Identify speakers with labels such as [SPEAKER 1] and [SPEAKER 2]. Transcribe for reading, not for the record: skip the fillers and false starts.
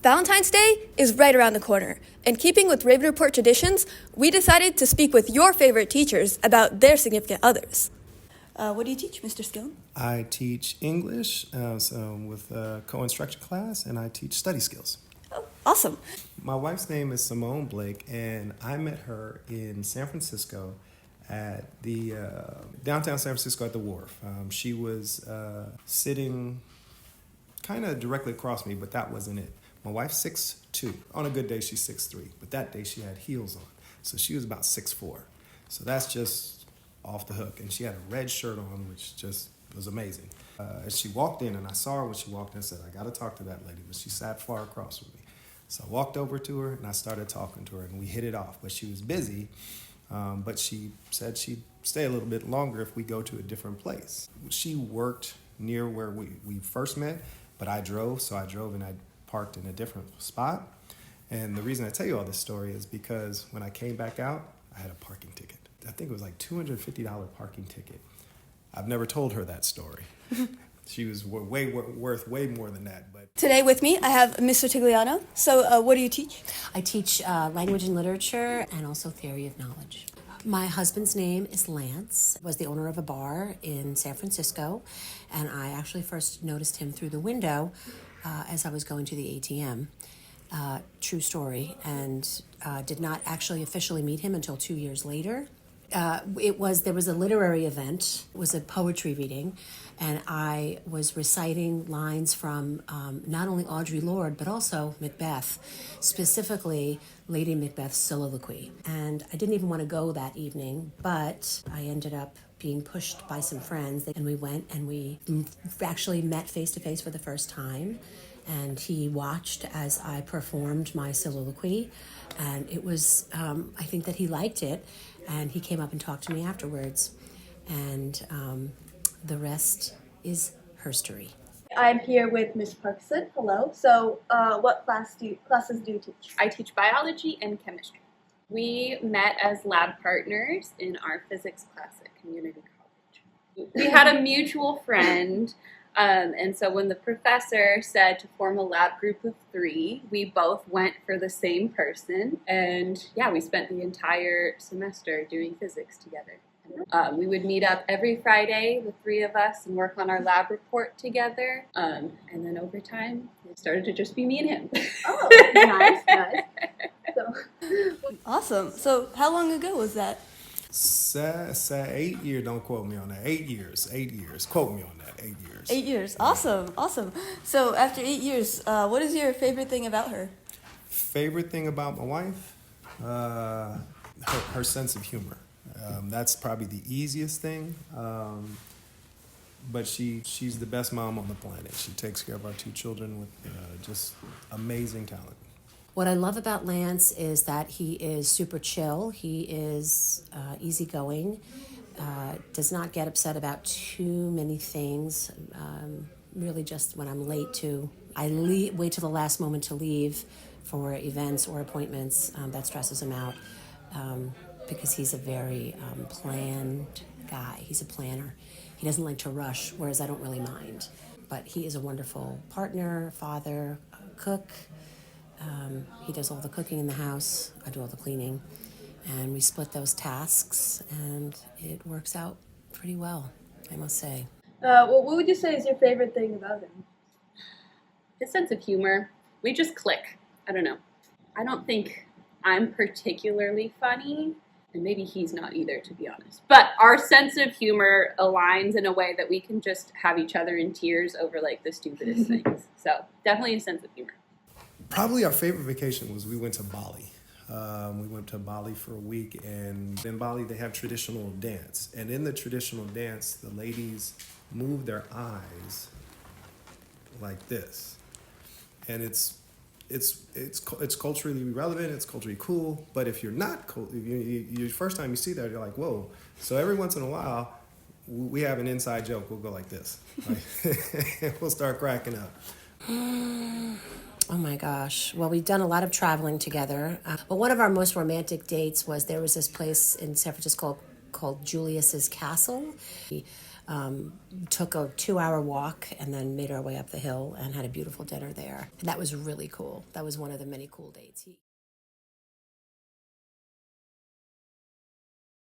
[SPEAKER 1] Valentine's Day is right around the corner. In keeping with Raven Report traditions, we decided to speak with your favorite teachers about their significant others. What do you teach, Mr. Skillen?
[SPEAKER 2] I teach English with a co-instruction class, and I teach study skills.
[SPEAKER 1] Oh, awesome.
[SPEAKER 2] My wife's name is Simone Blake, and I met her in San Francisco at the downtown San Francisco at the wharf. She was sitting kind of directly across me, but that wasn't it. My wife's 6'2". On a good day, she's 6'3", but that day she had heels on. So she was about 6'4". So that's just off the hook. And she had a red shirt on, which just was amazing. As she walked in, and I saw her when she walked in, I said, I got to talk to that lady. But she sat far across from me. So I walked over to her, and I started talking to her, and we hit it off. But she was busy, but she said she'd stay a little bit longer if we go to a different place. She worked near where we first met, but I drove, so I drove and I parked in a different spot. And the reason I tell you all this story is because when I came back out, I had a parking ticket. I think it was like $250 parking ticket. I've never told her that story. She was worth way more than that. But
[SPEAKER 1] today with me, I have Mr. Tigliano. So what do you teach?
[SPEAKER 3] I teach language and literature and also theory of knowledge. My husband's name is Lance, was the owner of a bar in San Francisco, and I actually first noticed him through the window as I was going to the ATM. True story, and did not actually officially meet him until 2 years later. There was a literary event, it was a poetry reading, and I was reciting lines from not only Audre Lorde, but also Macbeth, specifically Lady Macbeth's soliloquy. And I didn't even want to go that evening, but I ended up being pushed by some friends, and we went and we actually met face to face for the first time. And he watched as I performed my soliloquy, and it was, I think that he liked it, and he came up and talked to me afterwards, and the rest is herstory.
[SPEAKER 1] I'm here with Ms. Parkson. Hello. So what classes do you teach?
[SPEAKER 4] I teach biology and chemistry. We met as lab partners in our physics class at community college. We had a mutual friend. And so when the professor said to form a lab group of 3, we both went for the same person. And yeah, we spent the entire semester doing physics together. We would meet up every Friday, the 3 of us, and work on our lab report together. And then over time, it started to just be me and him.
[SPEAKER 1] Oh, nice. So, awesome. So how long ago was that?
[SPEAKER 2] 8 years, don't quote me on that. 8 years. Quote me on that, 8 years.
[SPEAKER 1] 8 years. Awesome. So after 8 years, what is your favorite thing about her?
[SPEAKER 2] Favorite thing about my wife? Her sense of humor. That's probably the easiest thing. But she's the best mom on the planet. She takes care of our 2 children with just amazing talent.
[SPEAKER 3] What I love about Lance is that he is super chill. He is easygoing, does not get upset about too many things. Really just when I'm late I wait till the last moment to leave for events or appointments. That stresses him out because he's a very planned guy. He's a planner. He doesn't like to rush, whereas I don't really mind. But he is a wonderful partner, father, cook. He does all the cooking in the house, I do all the cleaning, and we split those tasks, and it works out pretty well, I must say.
[SPEAKER 1] What would you say is your favorite thing about him?
[SPEAKER 4] His sense of humor. We just click. I don't know. I don't think I'm particularly funny, and maybe he's not either, to be honest. But our sense of humor aligns in a way that we can just have each other in tears over like the stupidest things. So definitely a sense of humor.
[SPEAKER 2] Probably our favorite vacation was we went to Bali. We went to Bali for a week, and in Bali they have traditional dance. And in the traditional dance, the ladies move their eyes like this. And it's culturally relevant, it's culturally cool, but if you're not cool, you first time you see that, you're like, whoa. So every once in a while, we have an inside joke. We'll go like this. We'll start cracking up.
[SPEAKER 3] Oh my gosh. Well, we've done a lot of traveling together. But one of our most romantic dates was there was this place in San Francisco called Julius's Castle. took a 2-hour walk and then made our way up the hill and had a beautiful dinner there. And that was really cool. That was one of the many cool dates.